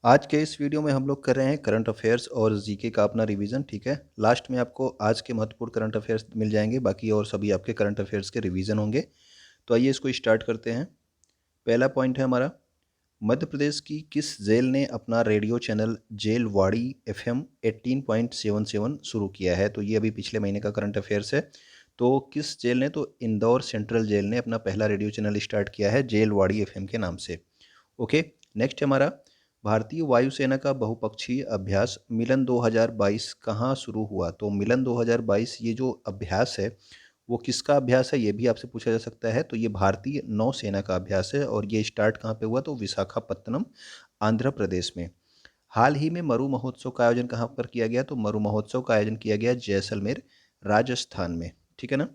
आज के इस वीडियो में हम लोग कर रहे हैं करंट अफेयर्स और जीके का अपना रिवीजन। ठीक है, लास्ट में आपको आज के महत्वपूर्ण करंट अफेयर्स मिल जाएंगे, बाकी और सभी आपके करंट अफेयर्स के रिवीजन होंगे। तो आइए इसको स्टार्ट करते हैं। पहला पॉइंट है हमारा, मध्य प्रदेश की किस जेल ने अपना रेडियो चैनल जेलवाड़ी एफएम 18.77 शुरू किया है? तो ये अभी पिछले महीने का करंट अफेयर्स है। तो किस जेल ने? तो इंदौर सेंट्रल जेल ने अपना पहला रेडियो चैनल स्टार्ट किया है जेलवाड़ी एफएम के नाम से। ओके, नेक्स्ट हमारा, भारतीय वायुसेना का बहुपक्षीय अभ्यास मिलन 2022 कहाँ शुरू हुआ? तो मिलन 2022 ये जो अभ्यास है वो किसका अभ्यास है, ये भी आपसे पूछा जा सकता है। तो ये भारतीय नौसेना का अभ्यास है और ये स्टार्ट कहाँ पे हुआ? तो विशाखापत्तनम, आंध्र प्रदेश में। हाल ही में मरु महोत्सव का आयोजन कहाँ पर किया गया? तो मरु महोत्सव का आयोजन किया गया जैसलमेर, राजस्थान में। ठीक है ना।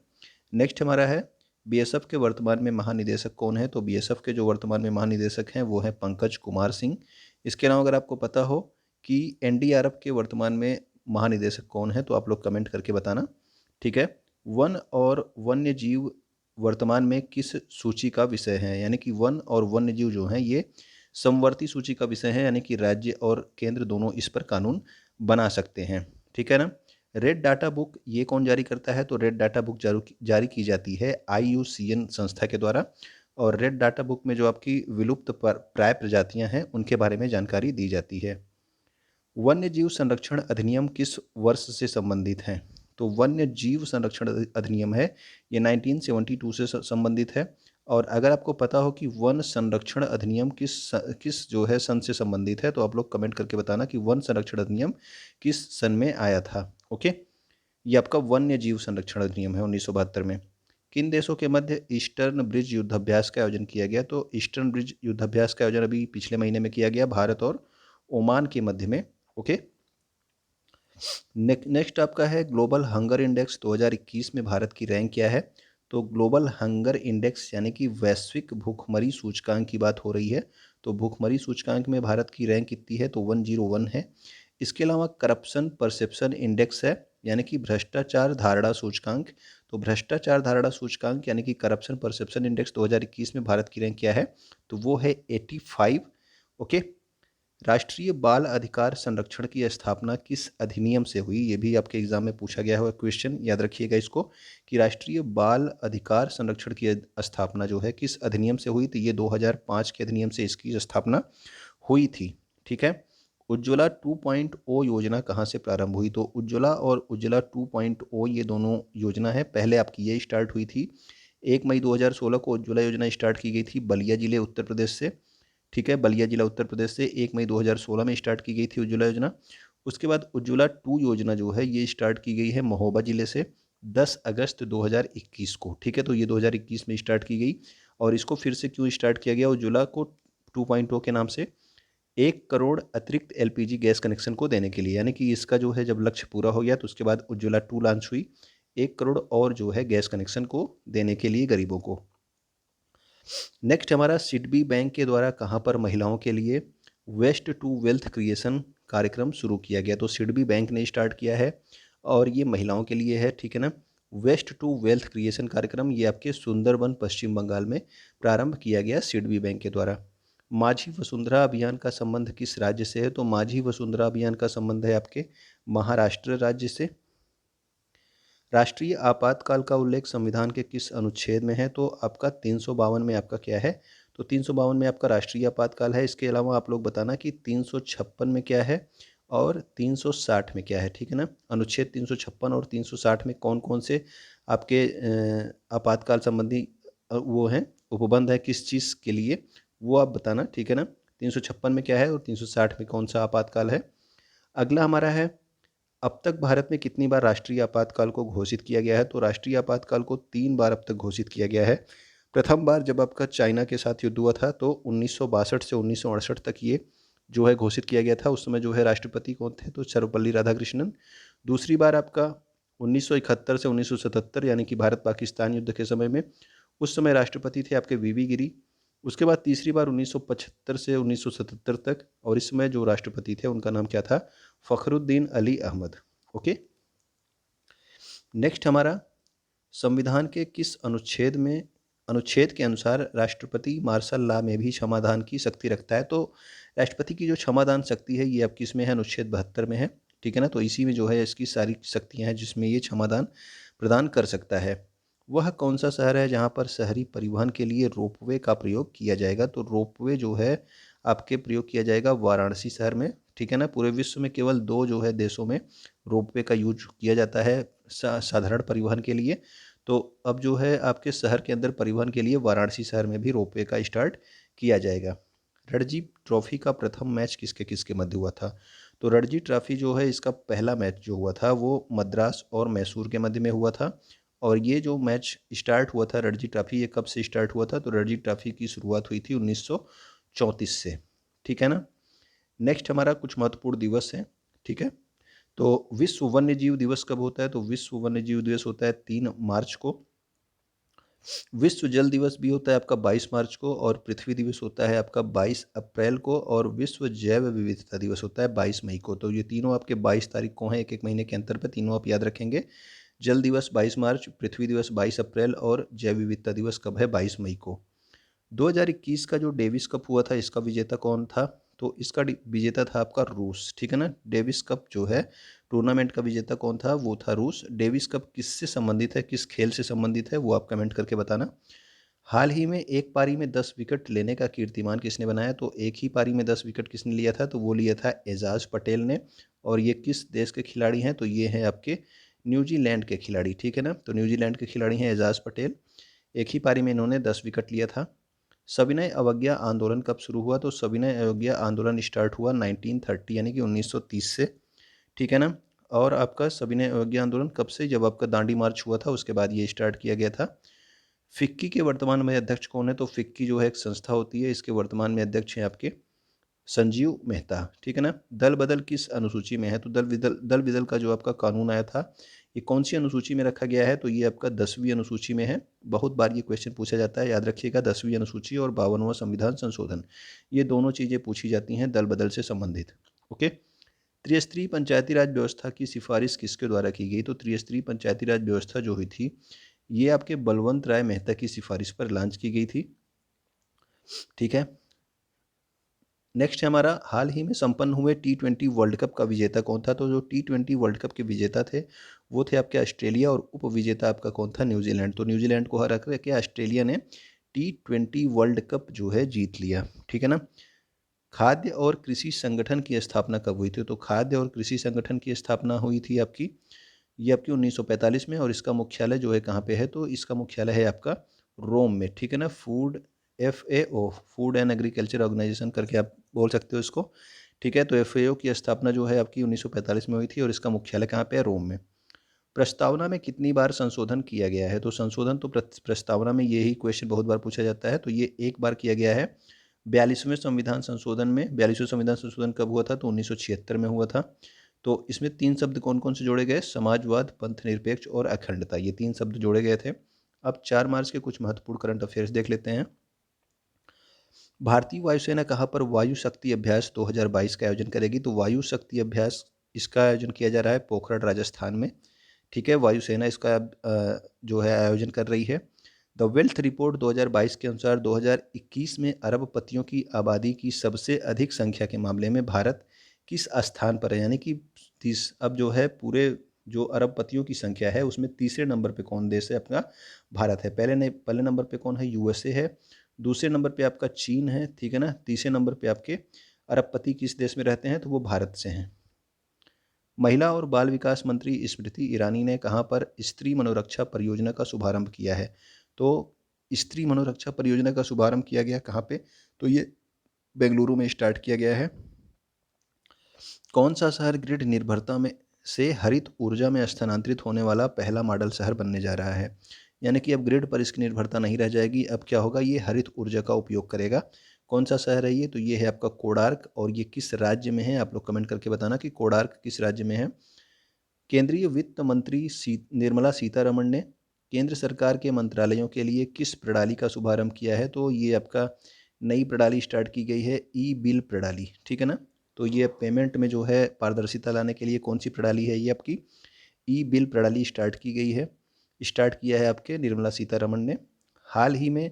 नेक्स्ट हमारा है, बीएसएफ के वर्तमान में महानिदेशक कौन है? तो बीएसएफ के जो वर्तमान में महानिदेशक हैं वो हैं पंकज कुमार सिंह। इसके अलावा अगर आपको पता हो कि एनडीआरएफ के वर्तमान में महानिदेशक कौन है तो आप लोग कमेंट करके बताना। ठीक है। वन और वन्य जीव वर्तमान में किस सूची का विषय है? यानी कि वन और वन्य जीव जो हैं ये समवर्ती सूची का विषय है, यानी कि राज्य और केंद्र दोनों इस पर कानून बना सकते हैं। ठीक है ना। रेड डाटा बुक ये कौन जारी करता है? तो रेड डाटा बुक जारी की जाती है IUCN संस्था के द्वारा। और रेड डाटा बुक में जो आपकी विलुप्त प्राय प्रजातियां हैं उनके बारे में जानकारी दी जाती है। वन्य जीव संरक्षण अधिनियम किस वर्ष से संबंधित है? तो वन्य जीव संरक्षण अधिनियम है ये 1972 से संबंधित है। और अगर आपको पता हो कि वन संरक्षण अधिनियम किस जो है सन से संबंधित है तो आप लोग कमेंट करके बताना कि वन संरक्षण अधिनियम किस सन में आया था। ओके, ये आपका वन्य जीव संरक्षण अधिनियम है 1972 में। किन देशों के मध्य ईस्टर्न ब्रिज युद्धाभ्यास का आयोजन किया गया? तो ईस्टर्न ब्रिज युद्धाभ्यास का आयोजन अभी पिछले महीने में किया गया भारत और ओमान के मध्य में। ओके, नेक्स्ट आपका है, ग्लोबल हंगर इंडेक्स 2021 में भारत की रैंक क्या है? तो ग्लोबल हंगर इंडेक्स यानी कि वैश्विक भूखमरी सूचकांक की बात हो रही है। तो भूखमरी सूचकांक में भारत की रैंक कितनी है? तो 101 है। इसके अलावा करप्शन परसेप्शन इंडेक्स है, यानी कि भ्रष्टाचार धारणा सूचकांक। तो भ्रष्टाचार धारणा सूचकांक यानी कि करप्शन परसेप्शन इंडेक्स 2021 में भारत की रैंक क्या है? तो वो है 85। ओके, राष्ट्रीय बाल अधिकार संरक्षण की स्थापना किस अधिनियम से हुई? ये भी आपके एग्जाम में पूछा गया हुआ क्वेश्चन, याद रखिएगा इसको कि राष्ट्रीय बाल अधिकार संरक्षण की स्थापना जो है किस अधिनियम से हुई? तो ये 2005 के अधिनियम से इसकी स्थापना हुई थी। ठीक है। उज्ज्वला 2.0 योजना कहाँ से प्रारंभ हुई? तो उज्ज्वला और उज्ज्वला 2.0 ये दोनों योजना है, पहले आपकी ये स्टार्ट हुई थी 1 मई 2016 को उज्ज्वला योजना स्टार्ट की गई थी बलिया जिले उत्तर प्रदेश से। ठीक है, बलिया जिला उत्तर प्रदेश से 1 मई 2016 में स्टार्ट की गई थी उज्ज्वला योजना। उसके बाद उज्ज्वला 2 योजना जो है ये स्टार्ट की गई है महोबा जिले से 10 अगस्त 2021 को। ठीक है, तो ये 2021 में स्टार्ट की गई। और इसको फिर से क्यों स्टार्ट किया गया उज्ज्वला को 2.0 के नाम से? 1 करोड़ अतिरिक्त LPG गैस कनेक्शन को देने के लिए, यानी कि इसका जो है जब लक्ष्य पूरा हो गया तो उसके बाद उज्ज्वला 2 लॉन्च हुई 1 करोड़ और जो है गैस कनेक्शन को देने के लिए गरीबों को। नेक्स्ट हमारा, सिडबी बैंक के द्वारा कहाँ पर महिलाओं के लिए वेस्ट टू वेल्थ क्रिएशन कार्यक्रम शुरू किया गया? तो सिडबी बैंक ने स्टार्ट किया है और ये महिलाओं के लिए है। ठीक है ना। वेस्ट टू वेल्थ क्रिएशन कार्यक्रम ये आपके सुंदरबन पश्चिम बंगाल में प्रारंभ किया गया सिडबी बैंक के द्वारा। माझी वसुंधरा अभियान का संबंध किस राज्य से है? तो माझी वसुंधरा अभियान का संबंध है आपके महाराष्ट्र राज्य से। राष्ट्रीय आपातकाल का उल्लेख संविधान के किस अनुच्छेद में है? तो आपका 352 में आपका क्या है? तो 352 में आपका राष्ट्रीय आपातकाल है। इसके अलावा आप लोग बताना कि 356 में क्या है और 360 में क्या है। ठीक है ना। अनुच्छेद 356 और 360 में कौन कौन से आपके आपातकाल संबंधी वो हैं, उपबंध है किस चीज़ के लिए, वो आप बताना। ठीक है ना। 356 में क्या है और 360 में कौन सा आपातकाल है। अगला हमारा है, अब तक भारत में कितनी बार राष्ट्रीय आपातकाल को घोषित किया गया है? तो राष्ट्रीय आपातकाल को 3 बार अब तक घोषित किया गया है। प्रथम बार जब आपका चाइना के साथ युद्ध हुआ था तो 1962 से 1968 तक ये जो है घोषित किया गया था। उस समय जो है राष्ट्रपति कौन थे? तो सर्वपल्ली राधाकृष्णन। दूसरी बार आपका 1971 से 1977 यानी कि भारत पाकिस्तान युद्ध के समय में, उस समय राष्ट्रपति थे आपके VV गिरी। उसके बाद तीसरी बार 1975 से 1977 तक, और इस समय जो राष्ट्रपति थे उनका नाम क्या था? फखरुद्दीन अली अहमद। ओके, नेक्स्ट हमारा, संविधान के किस अनुच्छेद के अनुसार राष्ट्रपति मार्शल लॉ में भी समाधान की शक्ति रखता है? तो राष्ट्रपति की जो क्षमादान शक्ति है ये आपकी इसमें है अनुच्छेद 72 में है, ठीक है ना। तो इसी में जो है इसकी सारी शक्तियाँ हैं जिसमें ये क्षमादान प्रदान कर सकता है। वह कौन सा शहर है जहाँ पर शहरी परिवहन के लिए रोपवे का प्रयोग किया जाएगा? तो रोपवे जो है आपके प्रयोग किया जाएगा वाराणसी शहर में, ठीक है ना। पूरे विश्व में केवल 2 जो है देशों में रोपवे का यूज किया जाता है साधारण परिवहन के लिए। तो अब जो है आपके शहर के अंदर परिवहन के लिए वाराणसी शहर में भी रोपवे का स्टार्ट किया जाएगा। रणजी ट्रॉफी का प्रथम मैच किसके किसके मध्य हुआ था? तो रणजी ट्रॉफी जो है इसका पहला मैच जो हुआ था वो मद्रास और मैसूर के मध्य में हुआ था। और ये जो मैच स्टार्ट हुआ था रणजी ट्रॉफी, ये कब से स्टार्ट हुआ था? तो रणजी ट्रॉफी की शुरुआत हुई थी 1934 से, ठीक है ना। नेक्स्ट हमारा कुछ महत्वपूर्ण दिवस है, ठीक है। तो विश्व वन्य जीव दिवस कब होता है? तो विश्व वन्य जीव दिवस होता है 3 मार्च को। विश्व जल दिवस भी होता है आपका 22 मार्च को, और पृथ्वी दिवस होता है आपका 22 अप्रैल को, और विश्व जैव विविधता दिवस होता है 22 मई को। तो ये तीनों आपके 22 तारीख को हैं, एक एक महीने के अंतर पे, तीनों आप याद रखेंगे। जल दिवस 22 मार्च, पृथ्वी दिवस 22 अप्रैल और जैव विविधता दिवस कब है? 22 मई को। 2021 का जो डेविस कप हुआ था इसका विजेता कौन था? तो इसका विजेता था आपका रूस, ठीक है ना। डेविस कप जो है टूर्नामेंट का विजेता कौन था? वो था रूस। डेविस कप किससे संबंधित है, किस खेल से संबंधित है, वो आप कमेंट करके बताना। हाल ही में एक पारी में 10 विकेट लेने का कीर्तिमान किसने बनाया? तो एक ही पारी में 10 विकेट किसने लिया था? तो वो लिया था एजाज पटेल ने। और ये किस देश के खिलाड़ी हैं? तो ये हैं आपके न्यूजीलैंड के खिलाड़ी, ठीक है ना। तो न्यूजीलैंड के खिलाड़ी हैं एजाज पटेल। एक ही पारी में इन्होंने 10 विकेट लिया था। सविनय अवज्ञा आंदोलन कब शुरू हुआ? तो सविनय अवज्ञा आंदोलन स्टार्ट हुआ 1930 यानी कि 1930 से, ठीक है ना। और आपका सविनय अवज्ञा आंदोलन कब से? जब आपका दांडी मार्च हुआ था उसके बाद ये स्टार्ट किया गया था। फिक्की के वर्तमान में अध्यक्ष कौन है? तो फिक्की जो है एक संस्था होती है, इसके वर्तमान में अध्यक्ष हैं आपके संजीव मेहता, ठीक है ना। दल बदल किस अनुसूची में है? तो दल बदल का जो आपका कानून आया था ये कौन सी अनुसूची में रखा गया है? तो ये आपका 10वीं अनुसूची में है। बहुत बार ये क्वेश्चन पूछा जाता है, याद रखिएगा। 10वीं अनुसूची और 52वां संविधान संशोधन, ये दोनों चीज़ें पूछी जाती हैं दल बदल से संबंधित। ओके। त्रिस्तरीय पंचायती राज व्यवस्था की सिफारिश किसके द्वारा की गई? तो त्रिस्तरीय पंचायती राज व्यवस्था जो हुई थी ये आपके बलवंत राय मेहता की सिफारिश पर लॉन्च की गई थी, ठीक है। नेक्स्ट है हमारा हाल ही में संपन्न हुए T20 वर्ल्ड कप का विजेता कौन था? तो जो T20 वर्ल्ड कप के विजेता थे वो थे आपके ऑस्ट्रेलिया, और उप विजेता आपका कौन था? न्यूजीलैंड। तो न्यूजीलैंड को हरा करके ऑस्ट्रेलिया ने T20 वर्ल्ड कप जो है जीत लिया, ठीक है ना। खाद्य और कृषि संगठन की स्थापना कब हुई थी? तो खाद्य और कृषि संगठन की स्थापना हुई थी आपकी, ये आपकी 1945 में, और इसका मुख्यालय जो है कहाँ पे है? तो इसका मुख्यालय है आपका रोम में, ठीक है ना। FAO food and agriculture organization करके आप बोल सकते हो इसको, ठीक है। तो FAO की स्थापना जो है आपकी 1945 में हुई थी, और इसका मुख्यालय कहाँ पे है? रोम में। प्रस्तावना में कितनी बार संशोधन किया गया है? तो संशोधन तो प्रस्तावना में यही क्वेश्चन बहुत बार पूछा जाता है, तो ये एक बार किया गया है 42वें संविधान संशोधन में। 42वें संविधान संशोधन कब हुआ था? तो 1976 में हुआ था। तो इसमें 3 शब्द कौन कौन से जोड़े गए? समाजवाद, पंथ निरपेक्ष और अखंडता, ये 3 शब्द जोड़े गए थे। अब 4 मार्च के कुछ महत्वपूर्ण करंट अफेयर्स देख लेते हैं। भारतीय वायुसेना कहाँ पर वायु शक्ति अभ्यास 2022 का आयोजन करेगी? तो वायु शक्ति अभ्यास इसका आयोजन किया जा रहा है पोखरण राजस्थान में, ठीक है। वायुसेना इसका जो है आयोजन कर रही है। द वेल्थ रिपोर्ट 2022 के अनुसार 2021 में अरबपतियों की आबादी की सबसे अधिक संख्या के मामले में भारत किस स्थान पर है? यानी कि अब जो है पूरे जो अरबपतियों की संख्या है उसमें तीसरे नंबर पे कौन देश है? अपना भारत है। पहले नंबर पे कौन है? USA है। दूसरे नंबर पे आपका चीन है, ठीक है ना। तीसरे नंबर पे आपके अरबपति किस देश में रहते हैं? तो वो भारत से हैं। महिला और बाल विकास मंत्री स्मृति ईरानी ने कहाँ पर स्त्री मनोरक्षा परियोजना का शुभारंभ किया है? तो स्त्री मनोरक्षा परियोजना का शुभारंभ किया गया कहाँ पे? तो ये बेंगलुरु में स्टार्ट किया गया है। कौन सा शहर ग्रिड निर्भरता में से हरित ऊर्जा में स्थानांतरित होने वाला पहला मॉडल शहर बनने जा रहा है? यानी कि अब ग्रिड पर इसकी निर्भरता नहीं रह जाएगी, अब क्या होगा? ये हरित ऊर्जा का उपयोग करेगा। कौन सा शहर है ये? तो ये है आपका कोडार्क, और ये किस राज्य में है? आप लोग कमेंट करके बताना कि कोडार्क किस राज्य में है। केंद्रीय वित्त मंत्री निर्मला सीतारमण ने केंद्र सरकार के मंत्रालयों के लिए किस प्रणाली का शुभारंभ किया है? तो ये आपका नई प्रणाली स्टार्ट की गई है, ई बिल प्रणाली, ठीक है ना। तो ये पेमेंट में जो है पारदर्शिता लाने के लिए कौन सी प्रणाली है? ये आपकी ई बिल प्रणाली स्टार्ट की गई है, स्टार्ट किया है आपके निर्मला सीतारमण ने। हाल ही में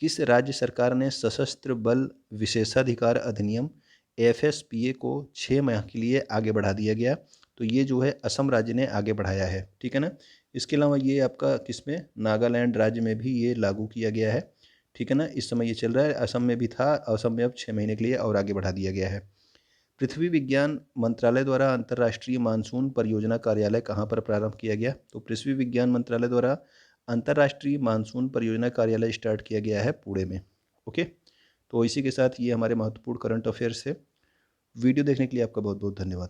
किस राज्य सरकार ने सशस्त्र बल विशेषाधिकार अधिनियम एफएसपीए को 6 माह के लिए आगे बढ़ा दिया गया। तो ये जो है असम राज्य ने आगे बढ़ाया है, ठीक है ना। इसके अलावा ये आपका किसमें, नागालैंड राज्य में भी ये लागू किया गया है, ठीक है ना। इस समय ये चल रहा है, असम में भी था, असम में अब 6 महीने के लिए और आगे बढ़ा दिया गया है। पृथ्वी विज्ञान मंत्रालय द्वारा अंतर्राष्ट्रीय मानसून परियोजना कार्यालय कहाँ पर प्रारंभ किया गया? तो पृथ्वी विज्ञान मंत्रालय द्वारा अंतर्राष्ट्रीय मानसून परियोजना कार्यालय स्टार्ट किया गया है पुणे में। ओके, तो इसी के साथ ये हमारे महत्वपूर्ण करंट अफेयर्स है। वीडियो देखने के लिए आपका बहुत बहुत धन्यवाद।